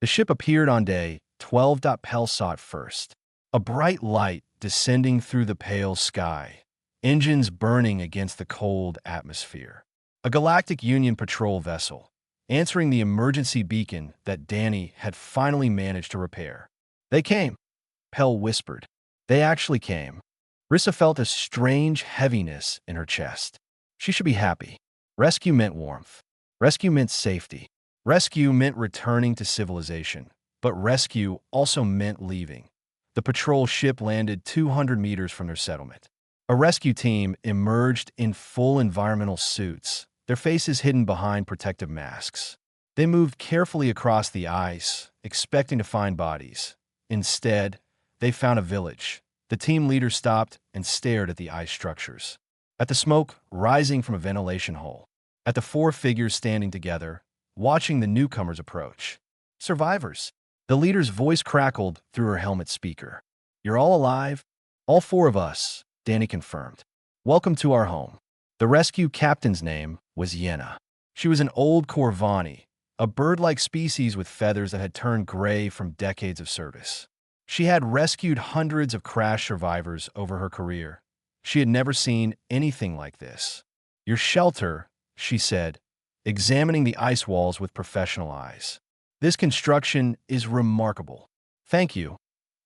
The ship appeared on day 12. Pell saw it first. A bright light descending through the pale sky, engines burning against the cold atmosphere. A Galactic Union patrol vessel, answering the emergency beacon that Danny had finally managed to repair. They came, Pell whispered. They actually came. Rissa felt a strange heaviness in her chest. She should be happy. Rescue meant warmth. Rescue meant safety. Rescue meant returning to civilization. But rescue also meant leaving. The patrol ship landed 200 meters from their settlement. A rescue team emerged in full environmental suits, their faces hidden behind protective masks. They moved carefully across the ice, expecting to find bodies. Instead, they found a village. The team leader stopped and stared at the ice structures, at the smoke rising from a ventilation hole, at the four figures standing together, watching the newcomers approach. Survivors. The leader's voice crackled through her helmet speaker. You're all alive? All four of us, Danny confirmed. Welcome to our home. The rescue captain's name was Yenna. She was an old Corvani, a bird-like species with feathers that had turned gray from decades of service. She had rescued hundreds of crash survivors over her career. She had never seen anything like this. Your shelter, she said, examining the ice walls with professional eyes. This construction is remarkable. Thank you,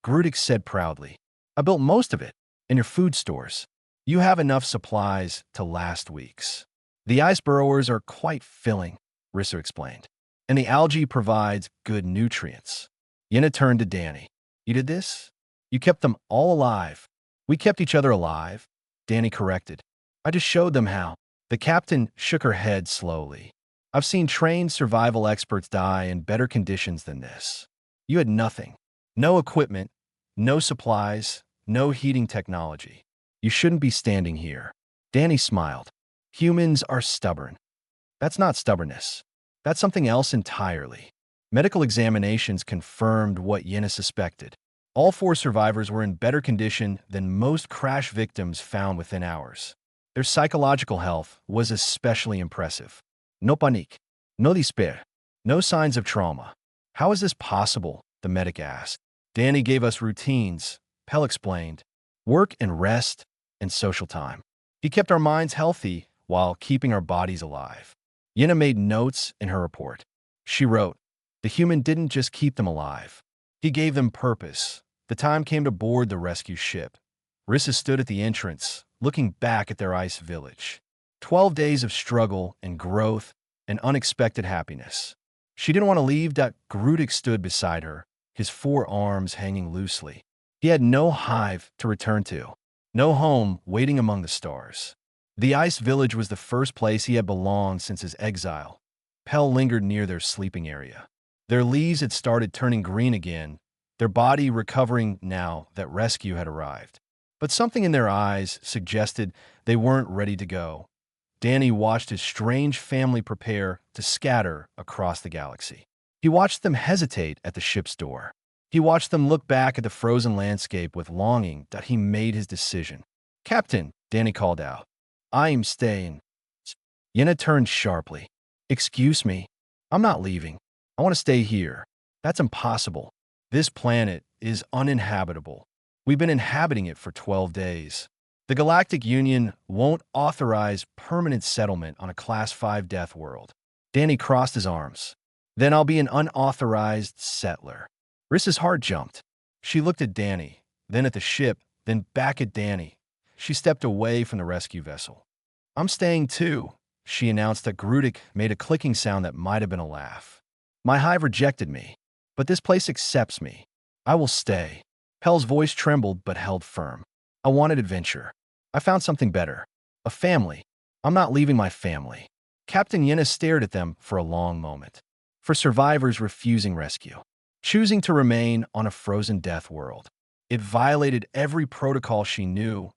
Grudik said proudly. I built most of it in your food stores. You have enough supplies to last weeks. The ice burrowers are quite filling, Rissa explained, and the algae provides good nutrients. Yenna turned to Danny. You did this? You kept them all alive. We kept each other alive, Danny corrected. I just showed them how. The captain shook her head slowly. I've seen trained survival experts die in better conditions than this. You had nothing. No equipment, no supplies, no heating technology. You shouldn't be standing here. Danny smiled. Humans are stubborn. That's not stubbornness. That's something else entirely. Medical examinations confirmed what Yenna suspected. All four survivors were in better condition than most crash victims found within hours. Their psychological health was especially impressive. No panique, no despair, no signs of trauma. How is this possible? The medic asked. Danny gave us routines, Pell explained. Work and rest and social time. He kept our minds healthy while keeping our bodies alive. Yenna made notes in her report. She wrote, the human didn't just keep them alive. He gave them purpose. The time came to board the rescue ship. Rissa stood at the entrance, looking back at their ice village. 12 days of struggle and growth and unexpected happiness. She didn't want to leave. Grudik stood beside her, his four arms hanging loosely. He had no hive to return to, no home waiting among the stars. The ice village was the first place he had belonged since his exile. Pell lingered near their sleeping area. Their leaves had started turning green again, their body recovering now that rescue had arrived. But something in their eyes suggested they weren't ready to go. Danny watched his strange family prepare to scatter across the galaxy. He watched them hesitate at the ship's door. He watched them look back at the frozen landscape with longing that he made his decision. Captain, Danny called out. I am staying. Yenna turned sharply. Excuse me. I'm not leaving. I want to stay here. That's impossible. This planet is uninhabitable. We've been inhabiting it for 12 days. The Galactic Union won't authorize permanent settlement on a Class 5 death world. Danny crossed his arms. Then I'll be an unauthorized settler. Rissa's heart jumped. She looked at Danny, then at the ship, then back at Danny. She stepped away from the rescue vessel. I'm staying too, she announced. That Grudik made a clicking sound that might have been a laugh. My hive rejected me, but this place accepts me. I will stay. Pell's voice trembled but held firm. I wanted adventure. I found something better. A family. I'm not leaving my family. Captain Yenna stared at them for a long moment. For survivors refusing rescue, choosing to remain on a frozen death world. It violated every protocol she knew,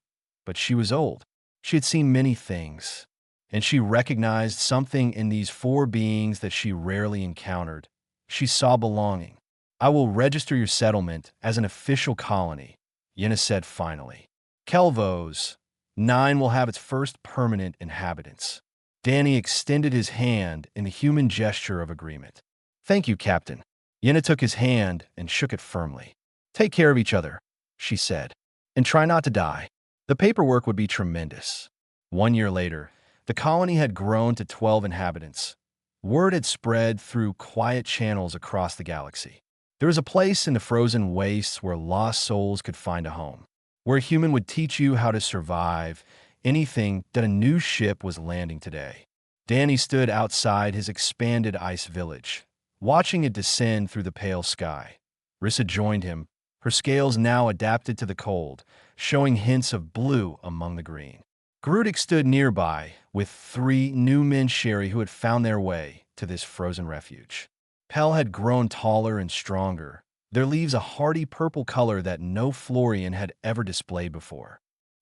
but she was old. She had seen many things, and she recognized something in these four beings that she rarely encountered. She saw belonging. I will register your settlement as an official colony, Yenna said finally. Kelvos, 9 will have its first permanent inhabitants. Danny extended his hand in the human gesture of agreement. Thank you, Captain. Yenna took his hand and shook it firmly. "Take care of each other," she said, "and try not to die." The paperwork would be tremendous. 1 year later, the colony had grown to 12 inhabitants. Word had spread through quiet channels across the galaxy. There was a place in the frozen wastes where lost souls could find a home, where a human would teach you how to survive anything that a new ship was landing today. Danny stood outside his expanded ice village, watching it descend through the pale sky. Rissa joined him, her scales now adapted to the cold, showing hints of blue among the green. Grudik stood nearby with 3 new men Sherry who had found their way to this frozen refuge. Pell had grown taller and stronger, their leaves a hardy purple color that no Florian had ever displayed before.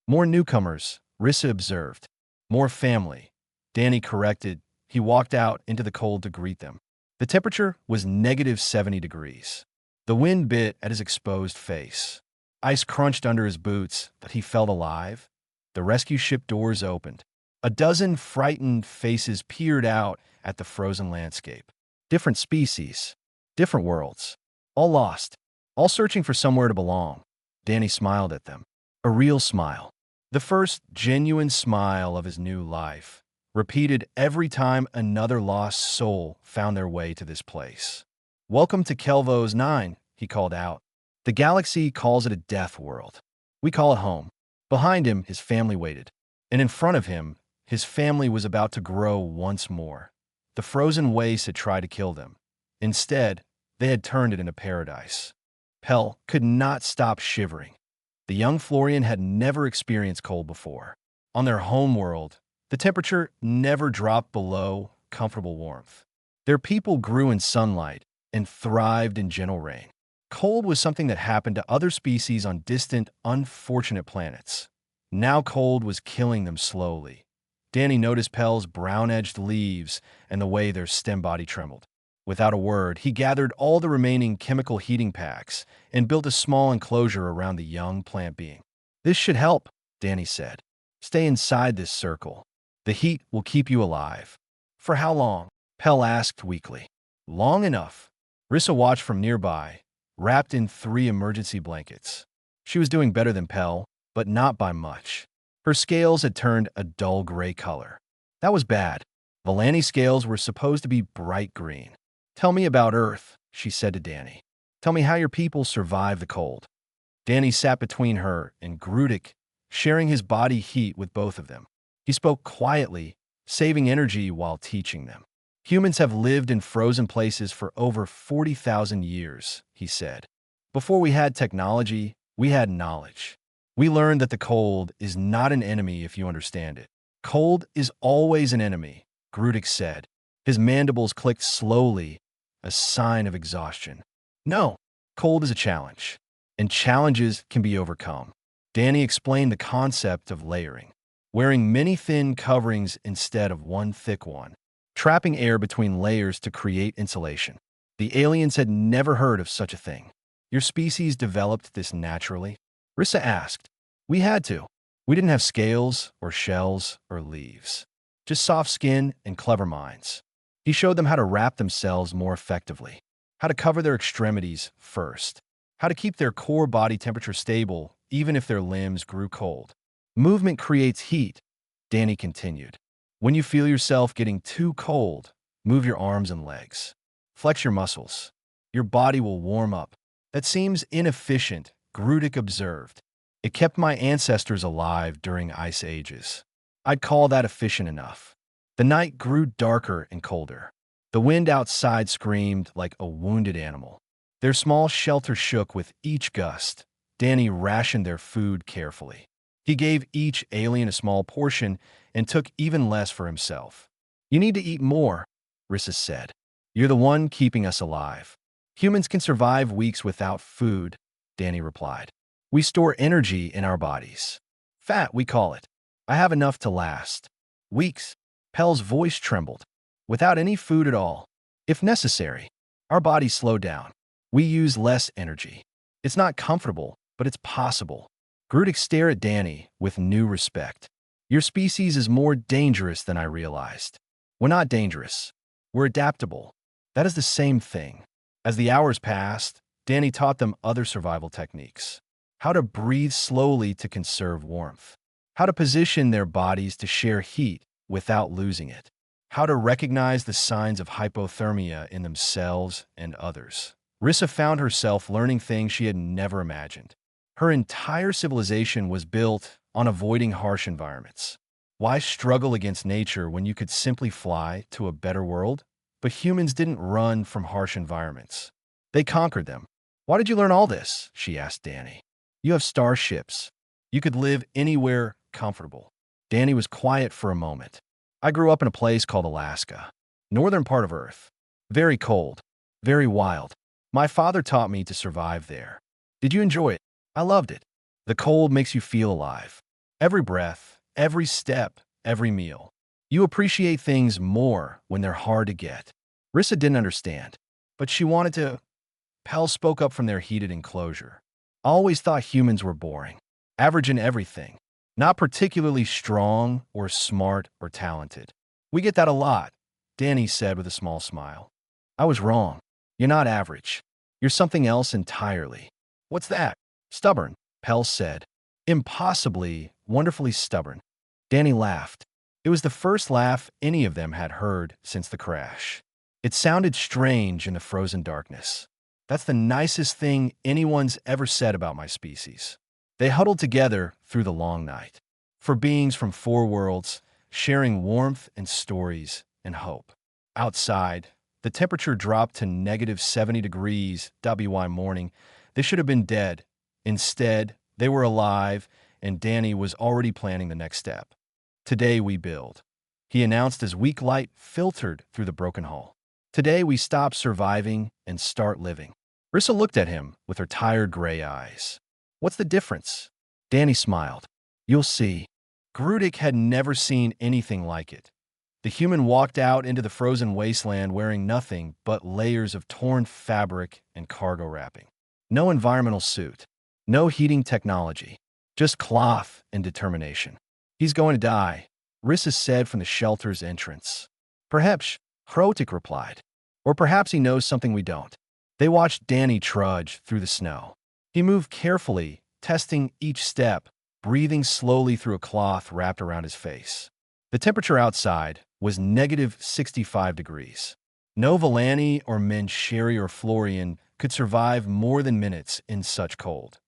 More newcomers, Rissa observed. More family. Danny corrected. He walked out into the cold to greet them. The temperature was -70 degrees. The wind bit at his exposed face. Ice crunched under his boots, but he felt alive. The rescue ship doors opened. A dozen frightened faces peered out at the frozen landscape. Different species, different worlds, all lost, all searching for somewhere to belong. Danny smiled at them. A real smile. The first genuine smile of his new life, repeated every time another lost soul found their way to this place. "Welcome to Kelvos 9, he called out. "The galaxy calls it a death world. We call it home." Behind him, his family waited. And in front of him, his family was about to grow once more. The frozen waste had tried to kill them. Instead, they had turned it into paradise. Pell could not stop shivering. The young Florian had never experienced cold before. On their home world, the temperature never dropped below comfortable warmth. Their people grew in sunlight and thrived in gentle rain. Cold was something that happened to other species on distant, unfortunate planets. Now cold was killing them slowly. Danny noticed Pell's brown-edged leaves and the way their stem body trembled. Without a word, he gathered all the remaining chemical heating packs and built a small enclosure around the young plant being. "This should help," Danny said. "Stay inside this circle. The heat will keep you alive." "For how long?" Pell asked weakly. "Long enough." Rissa watched from nearby, wrapped in 3 emergency blankets. She was doing better than Pell, but not by much. Her scales had turned a dull gray color. That was bad. Volani scales were supposed to be bright green. "Tell me about Earth," she said to Danny. "Tell me how your people survive the cold." Danny sat between her and Grudik, sharing his body heat with both of them. He spoke quietly, saving energy while teaching them. "Humans have lived in frozen places for over 40,000 years, he said. "Before we had technology, we had knowledge. We learned that the cold is not an enemy if you understand it." "Cold is always an enemy," Grudik said. His mandibles clicked slowly, a sign of exhaustion. "No, cold is a challenge, and challenges can be overcome." Danny explained the concept of layering, wearing many thin coverings instead of one thick one, trapping air between layers to create insulation. The aliens had never heard of such a thing. "Your species developed this naturally?" Rissa asked. "We had to. We didn't have scales or shells or leaves. Just soft skin and clever minds." He showed them how to wrap themselves more effectively, how to cover their extremities first, how to keep their core body temperature stable even if their limbs grew cold. "Movement creates heat," Danny continued. "When you feel yourself getting too cold, move your arms and legs. Flex your muscles. Your body will warm up." "That seems inefficient," Grudik observed. "It kept my ancestors alive during ice ages. I'd call that efficient enough." The night grew darker and colder. The wind outside screamed like a wounded animal. Their small shelter shook with each gust. Danny rationed their food carefully. He gave each alien a small portion and took even less for himself. "You need to eat more," Rissa said. "You're the one keeping us alive." "Humans can survive weeks without food," Danny replied. "We store energy in our bodies. Fat, we call it. I have enough to last. Weeks." Pell's voice trembled. "Without any food at all. If necessary, our bodies slow down. We use less energy. It's not comfortable, but it's possible." Grudik stared at Danny with new respect. "Your species is more dangerous than I realized." "We're not dangerous. We're adaptable. That is the same thing." As the hours passed, Danny taught them other survival techniques. How to breathe slowly to conserve warmth. How to position their bodies to share heat without losing it. How to recognize the signs of hypothermia in themselves and others. Rissa found herself learning things she had never imagined. Her entire civilization was built on avoiding harsh environments. Why struggle against nature when you could simply fly to a better world? But humans didn't run from harsh environments. They conquered them. Why did you learn all this? She asked Danny. You have starships. You could live anywhere comfortable. Danny was quiet for a moment. I grew up in a place called Alaska, northern part of Earth. Very cold, very wild. My father taught me to survive there. Did you enjoy it? I loved it. The cold makes you feel alive. Every breath, every step, every meal. You appreciate things more when they're hard to get. Rissa didn't understand, but she wanted to. Pell spoke up from their heated enclosure. I always thought humans were boring, average in everything, not particularly strong or smart or talented. We get that a lot, Danny said with a small smile. I was wrong. You're not average. You're something else entirely. What's that? Stubborn, Pell said. Impossibly, wonderfully stubborn. Danny laughed. It was the first laugh any of them had heard since the crash. It sounded strange in the frozen darkness. That's the nicest thing anyone's ever said about my species. They huddled together through the long night. For beings from four worlds, sharing warmth and stories and hope. Outside, the temperature dropped to -70 degrees WY morning. They should have been dead. Instead, they were alive, and Danny was already planning the next step. Today we build, he announced as weak light filtered through the broken hull. Today we stop surviving and start living. Rissa looked at him with her tired gray eyes. What's the difference? Danny smiled. You'll see. Grudik had never seen anything like it. The human walked out into the frozen wasteland wearing nothing but layers of torn fabric and cargo wrapping. No environmental suit. No heating technology. Just cloth and determination. He's going to die, Rissa said from the shelter's entrance. Perhaps, Hrotik replied. Or perhaps he knows something we don't. They watched Danny trudge through the snow. He moved carefully, testing each step, breathing slowly through a cloth wrapped around his face. The temperature outside was -65 degrees. No Villani or Mensheri or Florian could survive more than minutes in such cold.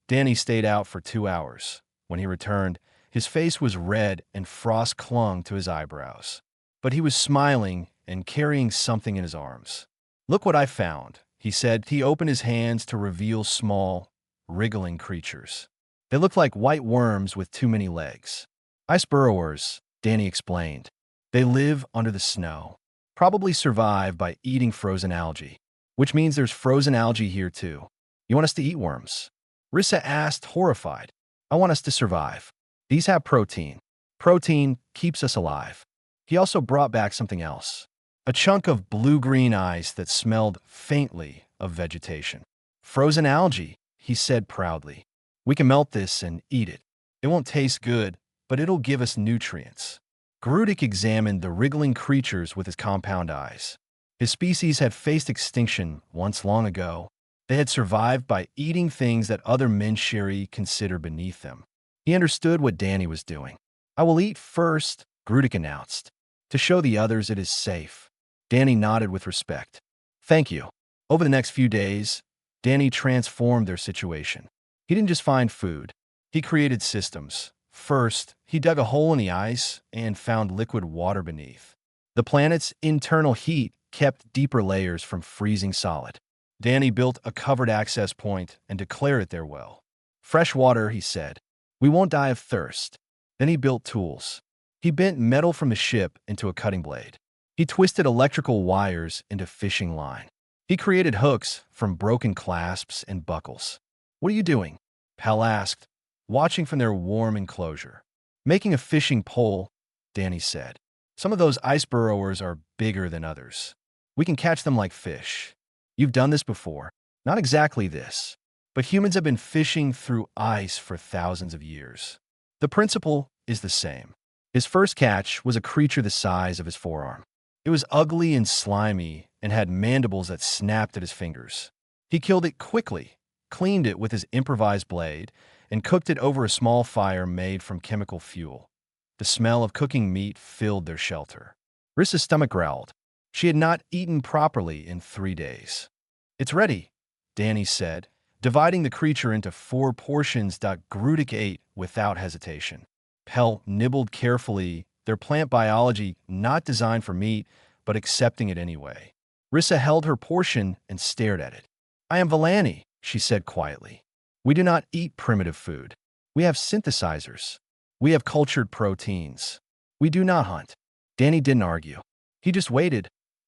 Danny stayed out for 2 hours. When he returned, his face was red and frost clung to his eyebrows. But he was smiling and carrying something in his arms. Look what I found, he said. He opened his hands to reveal small, wriggling creatures. They looked like white worms with too many legs. Ice burrowers, Danny explained. They live under the snow, probably survive by eating frozen algae, which means there's frozen algae here too. You want us to eat worms? Rissa asked, horrified. I want us to survive. These have protein. Protein keeps us alive. He also brought back something else. A chunk of blue-green ice that smelled faintly of vegetation. Frozen algae, he said proudly. We can melt this and eat it. It won't taste good, but it'll give us nutrients. Grudik examined the wriggling creatures with his compound eyes. His species had faced extinction once long ago. They had survived by eating things that other Mensheri consider beneath them. He understood what Danny was doing. I will eat first, Grudik announced, to show the others it is safe. Danny nodded with respect. Thank you. Over the next few days, Danny transformed their situation. He didn't just find food. He created systems. First, he dug a hole in the ice and found liquid water beneath. The planet's internal heat kept deeper layers from freezing solid. Danny built a covered access point and declared it their well. Fresh water, he said. We won't die of thirst. Then he built tools. He bent metal from the ship into a cutting blade. He twisted electrical wires into fishing line. He created hooks from broken clasps and buckles. What are you doing? Pell asked, watching from their warm enclosure. Making a fishing pole, Danny said. Some of those ice burrowers are bigger than others. We can catch them like fish. You've done this before. Not exactly this, but humans have been fishing through ice for thousands of years. The principle is the same. His first catch was a creature the size of his forearm. It was ugly and slimy and had mandibles that snapped at his fingers. He killed it quickly, cleaned it with his improvised blade, and cooked it over a small fire made from chemical fuel. The smell of cooking meat filled their shelter. Rissa's stomach growled. She had not eaten properly in 3 days. "It's ready," Danny said, dividing the creature into 4 portions. Grudic ate without hesitation. Pell nibbled carefully, their plant biology not designed for meat, but accepting it anyway. Rissa held her portion and stared at it. "I am Valani," she said quietly. "We do not eat primitive food. We have synthesizers. We have cultured proteins. We do not hunt." Danny didn't argue. He just waited.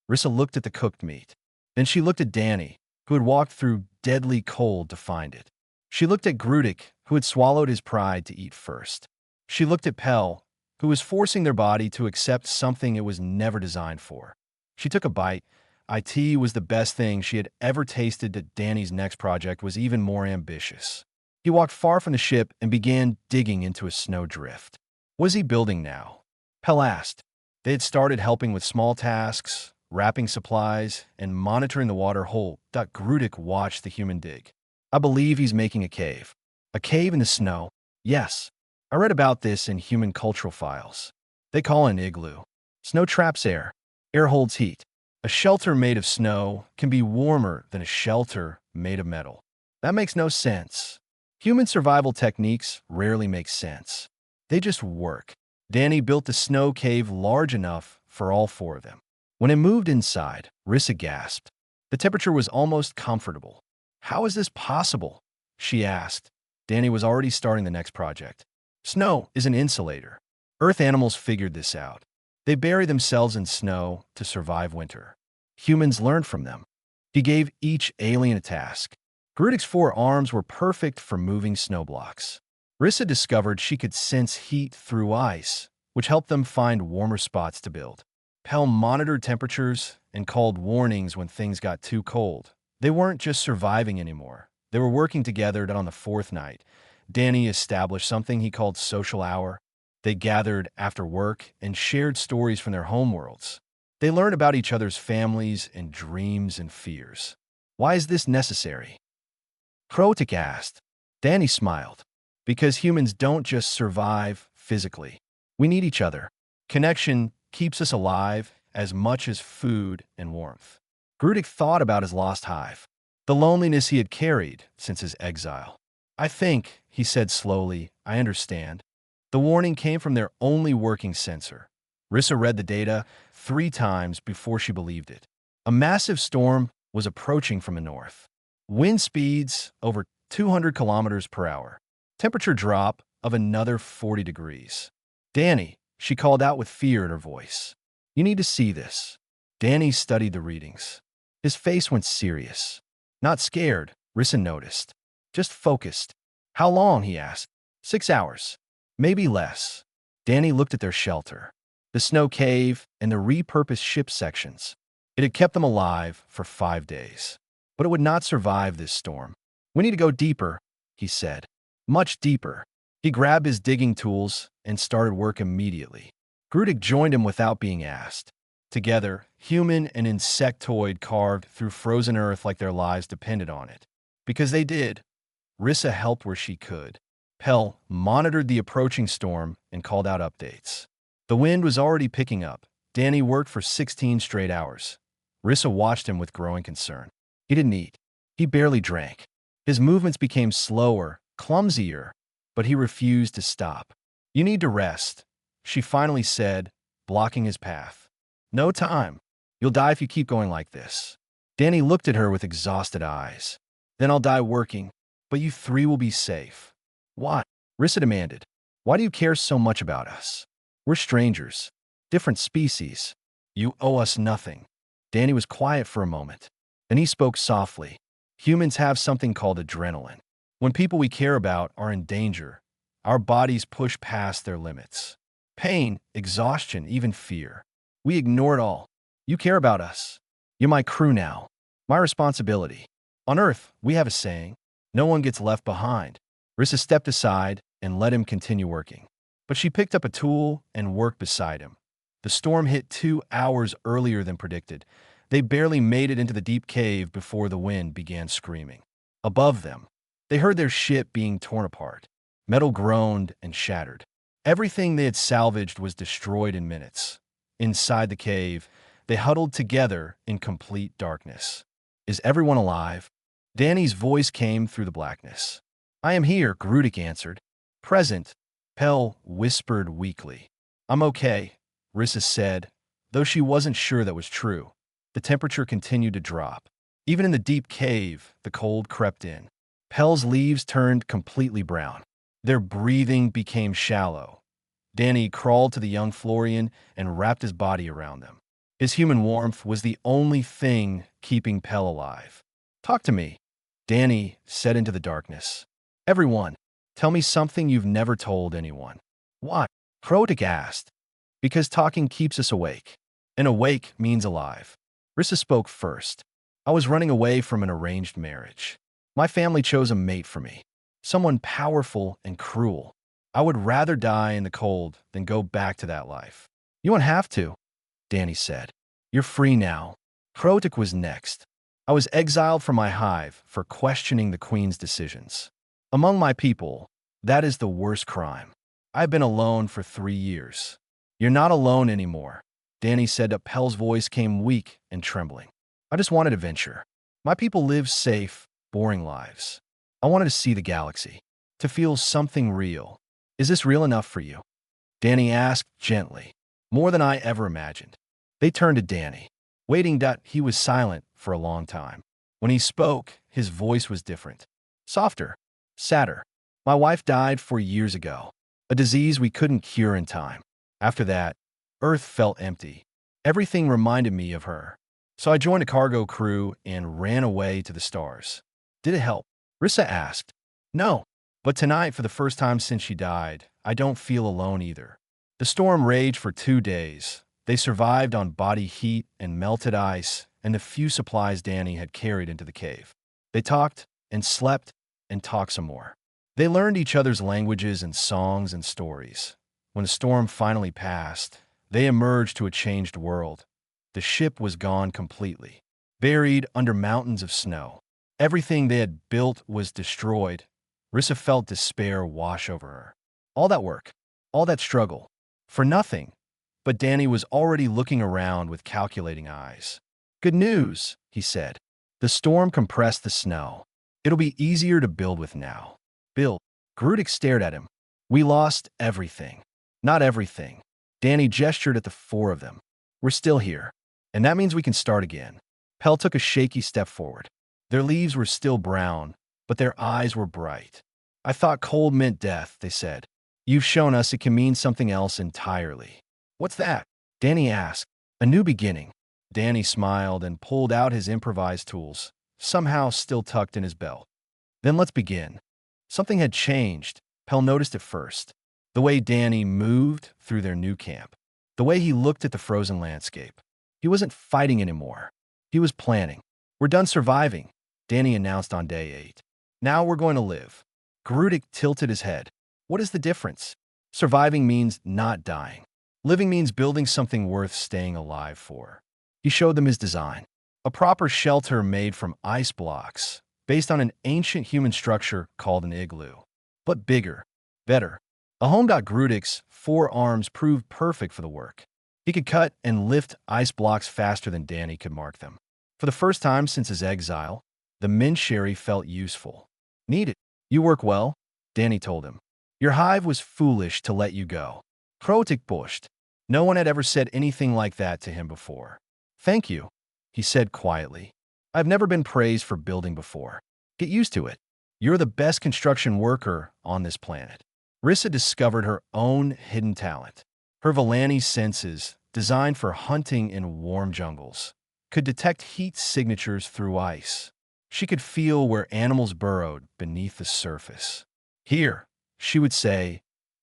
Rissa looked at the cooked meat. Then she looked at Danny, who had walked through deadly cold to find it. She looked at Grudic, who had swallowed his pride to eat first. She looked at Pell, who was forcing their body to accept something it was never designed for. She took a bite. It was the best thing she had ever tasted. That Danny's next project was even more ambitious. He walked far from the ship and began digging into a snowdrift. What was he building now? Pell asked. They had started helping with small tasks, wrapping supplies, and monitoring the water hole. Grudic watched the human dig. "I believe he's making a cave." "A cave in the snow?" "Yes. I read about this in human cultural files. They call it an igloo. Snow traps air. Air holds heat. A shelter made of snow can be warmer than a shelter made of metal. That makes no sense. Human survival techniques rarely make sense. They just work." Danny built a snow cave large enough for all 4 of them. When it moved inside, Rissa gasped. The temperature was almost comfortable. "How is this possible?" she asked. Danny was already starting the next project. "Snow is an insulator. Earth animals figured this out. They bury themselves in snow to survive winter. Humans learned from them." He gave each alien a task. Grudic's 4 arms were perfect for moving snow blocks. Rissa discovered she could sense heat through ice, which helped them find warmer spots to build. Pell monitored temperatures and called warnings when things got too cold. They weren't just surviving anymore. They were working together. On the 4th night, Danny established something he called social hour. They gathered after work and shared stories from their homeworlds. They learned about each other's families and dreams and fears. "Why is this necessary?" Krotik asked. Danny smiled. "Because humans don't just survive physically. We need each other. Connection keeps us alive as much as food and warmth." Grudic thought about his lost hive, the loneliness he had carried since his exile. "I think," he said slowly, "I understand." The warning came from their only working sensor. Rissa read the data 3 times before she believed it. A massive storm was approaching from the north. Wind speeds over 200 kilometers per hour. Temperature drop of another 40 degrees. "Danny," she called out with fear in her voice. "You need to see this." Danny studied the readings. His face went serious. Not scared, Rissa noticed. Just focused. "How long?" he asked. 6 hours. Maybe less. Danny looked at their shelter, the snow cave, and the repurposed ship sections. It had kept them alive for 5 days. But it would not survive this storm. "We need to go deeper," he said. "Much deeper." He grabbed his digging tools and started work immediately. Grudic joined him without being asked. Together, human and insectoid carved through frozen earth like their lives depended on it. Because they did. Rissa helped where she could. Pell monitored the approaching storm and called out updates. The wind was already picking up. Danny worked for 16 straight hours. Rissa watched him with growing concern. He didn't eat. He barely drank. His movements became slower, clumsier, but he refused to stop. "You need to rest," she finally said, blocking his path. "No time. You'll die if you keep going like this." Danny looked at her with exhausted eyes. "Then I'll die working, but you 3 will be safe." "Why?" Rissa demanded. "Why do you care so much about us? We're strangers. Different species. You owe us nothing." Danny was quiet for a moment. Then he spoke softly. "Humans have something called adrenaline. When people we care about are in danger, our bodies push past their limits. Pain, exhaustion, even fear. We ignore it all. You care about us. You're my crew now. My responsibility. On Earth, we have a saying, no one gets left behind." Rissa stepped aside and let him continue working. But she picked up a tool and worked beside him. The storm hit 2 hours earlier than predicted. They barely made it into the deep cave before the wind began screaming. Above them, they heard their ship being torn apart. Metal groaned and shattered. Everything they had salvaged was destroyed in minutes. Inside the cave, they huddled together in complete darkness. Is everyone alive? Danny's voice came through the blackness. I am here, Grudik answered. Present, Pell whispered weakly. I'm okay, Rissa said, though she wasn't sure that was true. The temperature continued to drop. Even in the deep cave, the cold crept in. Pell's leaves turned completely brown. Their breathing became shallow. Danny crawled to the young Florian and wrapped his body around them. His human warmth was the only thing keeping Pell alive. Talk to me, Danny said into the darkness. Everyone, tell me something you've never told anyone. Why? Krotik asked. Because talking keeps us awake. And awake means alive. Rissa spoke first. I was running away from an arranged marriage. My family chose a mate for me. Someone powerful and cruel. I would rather die in the cold than go back to that life. You won't have to, Danny said. You're free now. Krotik was next. I was exiled from my hive for questioning the queen's decisions. Among my people, that is the worst crime. I've been alone for 3 years. You're not alone anymore, Danny said. Pell's voice came weak and trembling. I just wanted adventure. My people live safe, boring lives. I wanted to see the galaxy, to feel something real. Is this real enough for you? Danny asked gently. More than I ever imagined. They turned to Danny. Waiting. He was silent for a long time. When he spoke, his voice was different. Softer, sadder. My wife died 4 years ago. A disease we couldn't cure in time. After that, Earth felt empty. Everything reminded me of her. So I joined a cargo crew and ran away to the stars. Did it help? Rissa asked. No. But tonight, for the first time since she died, I don't feel alone either. The storm raged for 2 days. They survived on body heat and melted ice and the few supplies Danny had carried into the cave. They talked and slept and talked some more. They learned each other's languages and songs and stories. When the storm finally passed, they emerged to a changed world. The ship was gone completely, buried under mountains of snow. Everything they had built was destroyed. Rissa felt despair wash over her. All that work, all that struggle, for nothing. But Danny was already looking around with calculating eyes. Good news, he said. The storm compressed the snow. It'll be easier to build with now. Build. Grudik stared at him. We lost everything. Not everything. Danny gestured at the 4 of them. We're still here. And that means we can start again. Pell took a shaky step forward. Their leaves were still brown, but their eyes were bright. I thought cold meant death, they said. You've shown us it can mean something else entirely. What's that? Danny asked. A new beginning. Danny smiled and pulled out his improvised tools, somehow still tucked in his belt. Then let's begin. Something had changed. Pell noticed it first. The way Danny moved through their new camp. The way he looked at the frozen landscape. He wasn't fighting anymore. He was planning. We're done surviving, Danny announced on day 8. Now we're going to live. Grudik tilted his head. What is the difference? Surviving means not dying. Living means building something worth staying alive for. He showed them his design. A proper shelter made from ice blocks, based on an ancient human structure called an igloo. But bigger, better. A home. Grudik's 4 arms proved perfect for the work. He could cut and lift ice blocks faster than Danny could mark them. For the first time since his exile, the Minsheri felt useful. Needed. You work well, Danny told him. Your hive was foolish to let you go. Krotik pushed. No one had ever said anything like that to him before. Thank you, he said quietly. I've never been praised for building before. Get used to it. You're the best construction worker on this planet. Rissa discovered her own hidden talent. Her Villani senses, designed for hunting in warm jungles, could detect heat signatures through ice. She could feel where animals burrowed beneath the surface. Here, she would say,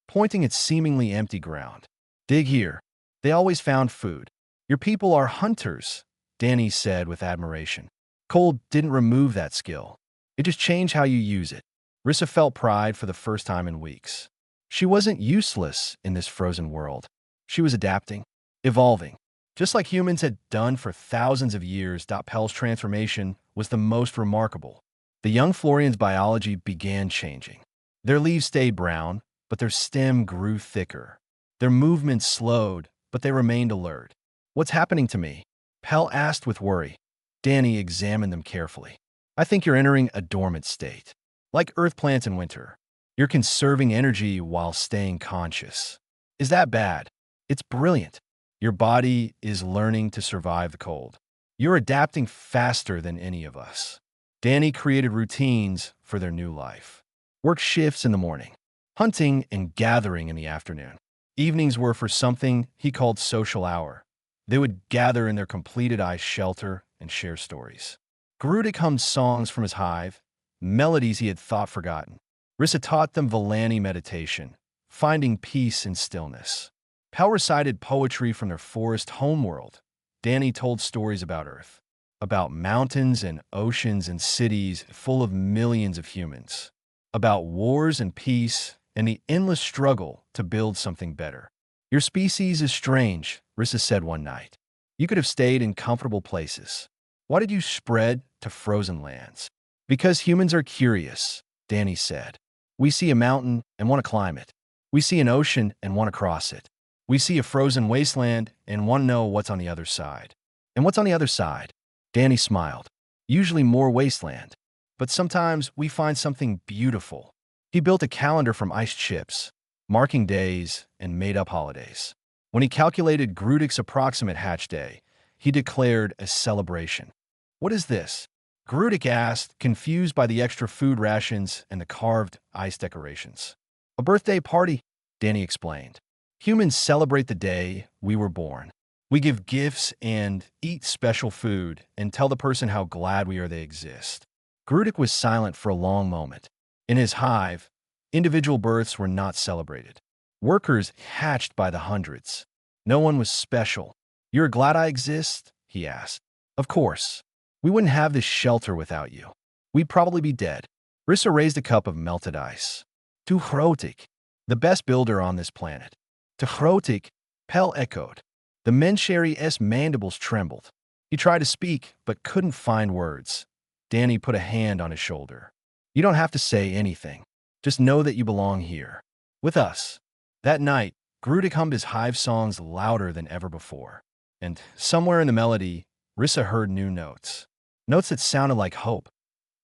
pointing at seemingly empty ground. Dig here. They always found food. Your people are hunters, Danny said with admiration. Cold didn't remove that skill. It just changed how you use it. Rissa felt pride for the first time in weeks. She wasn't useless in this frozen world. She was adapting, evolving. Just like humans had done for thousands of years, Pell's transformation was the most remarkable. The young Florian's biology began changing. Their leaves stayed brown, but their stem grew thicker. Their movements slowed, but they remained alert. "What's happening to me?" Pell asked with worry. Danny examined them carefully. "I think you're entering a dormant state. Like earth plants in winter. You're conserving energy while staying conscious." "Is that bad?" "It's brilliant. Your body is learning to survive the cold. You're adapting faster than any of us." Danny created routines for their new life. Work shifts in the morning, hunting and gathering in the afternoon. Evenings were for something he called social hour. They would gather in their completed ice shelter and share stories. Grudik hummed songs from his hive, melodies he had thought forgotten. Rissa taught them Valani meditation, finding peace in stillness. Pell recited poetry from their forest homeworld. Danny told stories about Earth, about mountains and oceans and cities full of millions of humans, about wars and peace and the endless struggle to build something better. "Your species is strange," Rissa said one night. "You could have stayed in comfortable places. Why did you spread to frozen lands?" "Because humans are curious," Danny said. "We see a mountain and want to climb it. We see an ocean and want to cross it. We see a frozen wasteland and want to know what's on the other side." "And what's on the other side?" Danny smiled. "Usually more wasteland. But sometimes we find something beautiful." He built a calendar from ice chips, marking days and made-up holidays. When he calculated Grudik's approximate hatch day, he declared a celebration. "What is this?" Grudik asked, confused by the extra food rations and the carved ice decorations. "A birthday party," Danny explained. "Humans celebrate the day we were born. We give gifts and eat special food and tell the person how glad we are they exist." Grudik was silent for a long moment. In his hive, individual births were not celebrated. Workers hatched by the hundreds. No one was special. "You're glad I exist?" he asked. "Of course. We wouldn't have this shelter without you. We'd probably be dead." Rissa raised a cup of melted ice. "To Hrotik, the best builder on this planet." "To Hrotik," Pell echoed. The Mensheri's mandibles trembled. He tried to speak, but couldn't find words. Danny put a hand on his shoulder. "You don't have to say anything. Just know that you belong here. With us." That night, Grudik hummed his hive songs louder than ever before. And somewhere in the melody, Rissa heard new notes. Notes that sounded like hope.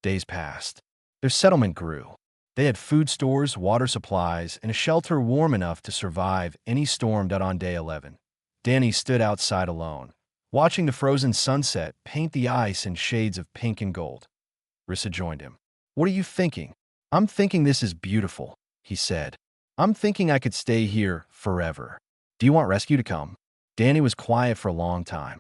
Days passed. Their settlement grew. They had food stores, water supplies, and a shelter warm enough to survive any storm. On day 11, Danny stood outside alone, watching the frozen sunset paint the ice in shades of pink and gold. Rissa joined him. "What are you thinking?" "I'm thinking this is beautiful," he said. "I'm thinking I could stay here forever." "Do you want rescue to come?" Danny was quiet for a long time.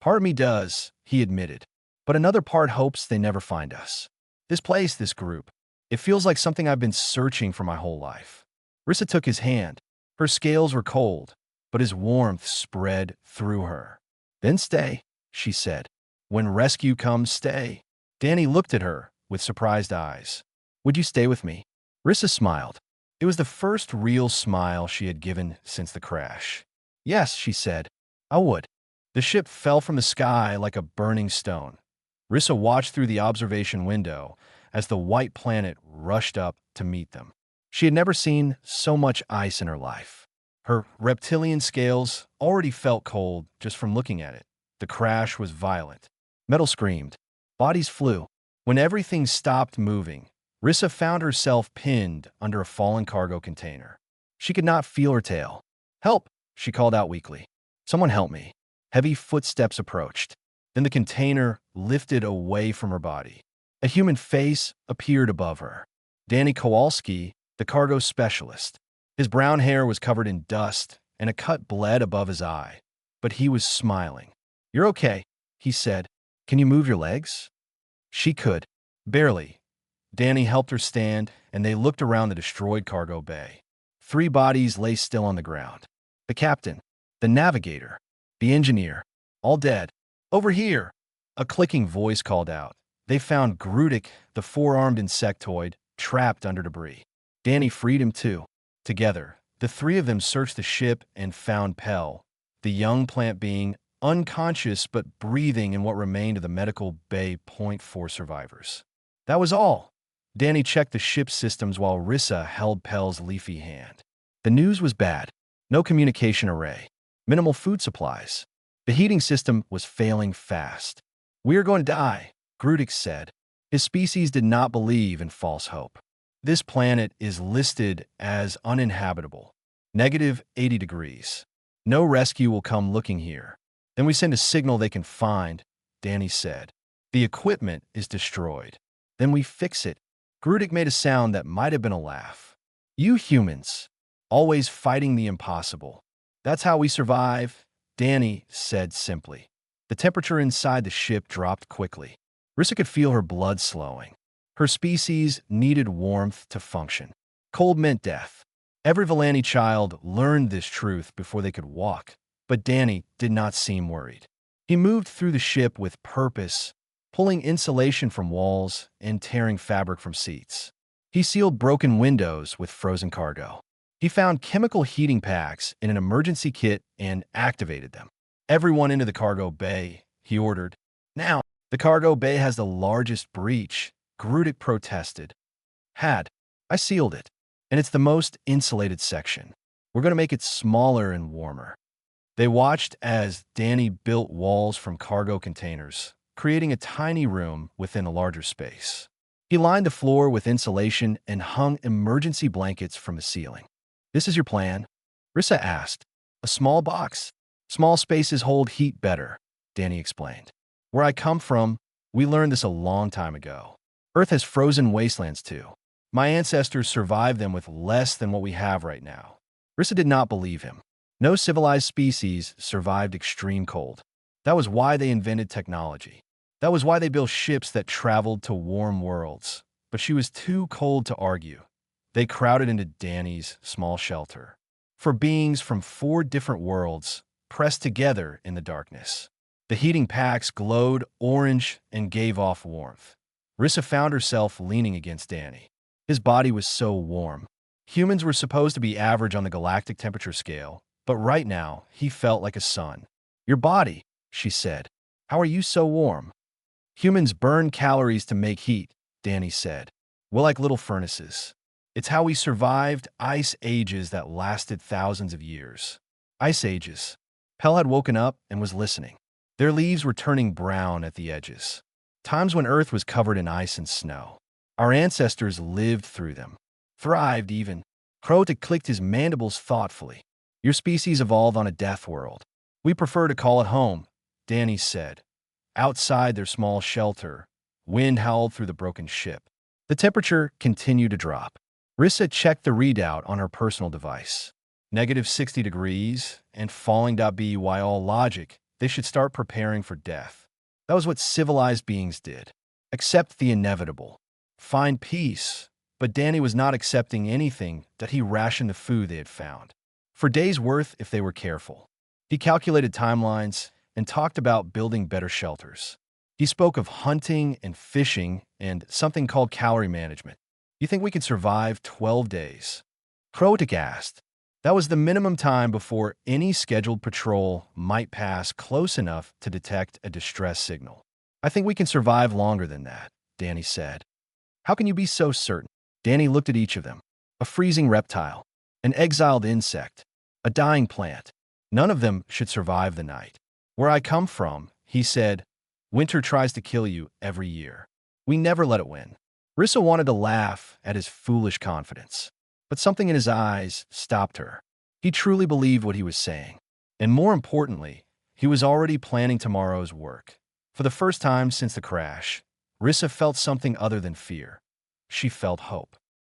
"Part of me does," he admitted. "But another part hopes they never find us. This place, this group, it feels like something I've been searching for my whole life." Rissa took his hand. Her scales were cold, but his warmth spread through her. "Then stay," she said. "When rescue comes, stay." Danny looked at her with surprised eyes. "Would you stay with me?" Rissa smiled. It was the first real smile she had given since the crash. "Yes," she said. "I would." The ship fell from the sky like a burning stone. Rissa watched through the observation window as the white planet rushed up to meet them. She had never seen so much ice in her life. Her reptilian scales already felt cold just from looking at it. The crash was violent. Metal screamed. Bodies flew. When everything stopped moving, Rissa found herself pinned under a fallen cargo container. She could not feel her tail. "Help!" she called out weakly. "Someone help me." Heavy footsteps approached. Then the container lifted away from her body. A human face appeared above her. Danny Kowalski, the cargo specialist. His brown hair was covered in dust, and a cut bled above his eye. But he was smiling. "You're okay," he said. "Can you move your legs?" She could. Barely. Danny helped her stand, and they looked around the destroyed cargo bay. 3 bodies lay still on the ground. The captain, the navigator, the engineer, all dead. "Over here!" A clicking voice called out. They found Grudik, the 4-armed insectoid, trapped under debris. Danny freed him too. Together, the 3 of them searched the ship and found Pell, the young plant being unconscious but breathing in what remained of the medical bay point for survivors. That was all. Danny checked the ship's systems while Rissa held Pell's leafy hand. The news was bad. No communication array. Minimal food supplies. The heating system was failing fast. "We are going to die," Grudik said. His species did not believe in false hope. "This planet is listed as uninhabitable. -80 degrees. No rescue will come looking here. Then we send a signal they can find," Danny said. "The equipment is destroyed. Then we fix it." Grudik made a sound that might have been a laugh. "You humans, always fighting the impossible. That's how we survive," Danny said simply. The temperature inside the ship dropped quickly. Rissa could feel her blood slowing. Her species needed warmth to function. Cold meant death. Every Villani child learned this truth before they could walk, but Danny did not seem worried. He moved through the ship with purpose, pulling insulation from walls and tearing fabric from seats. He sealed broken windows with frozen cargo. He found chemical heating packs in an emergency kit and activated them. "Everyone into the cargo bay," he ordered. "Now." "The cargo bay has the largest breach," Grudik protested. I sealed it, and it's the most insulated section. We're going to make it smaller and warmer." They watched as Danny built walls from cargo containers, creating a tiny room within a larger space. He lined the floor with insulation and hung emergency blankets from the ceiling. "This is your plan?" Rissa asked. "A small box. Small spaces hold heat better," Danny explained. "Where I come from, we learned this a long time ago. Earth has frozen wastelands too. My ancestors survived them with less than what we have right now." Rissa did not believe him. No civilized species survived extreme cold. That was why they invented technology. That was why they built ships that traveled to warm worlds. But she was too cold to argue. They crowded into Danny's small shelter. For beings from 4 different worlds, pressed together in the darkness. The heating packs glowed orange and gave off warmth. Rissa found herself leaning against Danny. His body was so warm. Humans were supposed to be average on the galactic temperature scale, but right now, he felt like a sun. "Your body," she said. "How are you so warm?" "Humans burn calories to make heat," Danny said. "We're like little furnaces. It's how we survived ice ages that lasted thousands of years." Ice ages. Pell had woken up and was listening. Their leaves were turning brown at the edges. Times when Earth was covered in ice and snow. Our ancestors lived through them. Thrived even. Krotik clicked his mandibles thoughtfully. "Your species evolved on a death world. We prefer to call it home," Danny said. Outside their small shelter, wind howled through the broken ship. The temperature continued to drop. Rissa checked the readout on her personal device. -60 degrees and falling. By all logic, they should start preparing for death. That was what civilized beings did. Accept the inevitable. Find peace. But Danny was not accepting anything that he rationed the food they had found. For days' worth if they were careful. He calculated timelines and talked about building better shelters. He spoke of hunting and fishing and something called calorie management. "You think we could survive 12 days? Krotik asked. That was the minimum time before any scheduled patrol might pass close enough to detect a distress signal. "I think we can survive longer than that," Danny said. "How can you be so certain?" Danny looked at each of them. A freezing reptile, an exiled insect, a dying plant. None of them should survive the night. "Where I come from," he said, "winter tries to kill you every year. We never let it win." Rissa wanted to laugh at his foolish confidence, but something in his eyes stopped her. He truly believed what he was saying. And more importantly, he was already planning tomorrow's work. For the first time since the crash, Rissa felt something other than fear. She felt hope.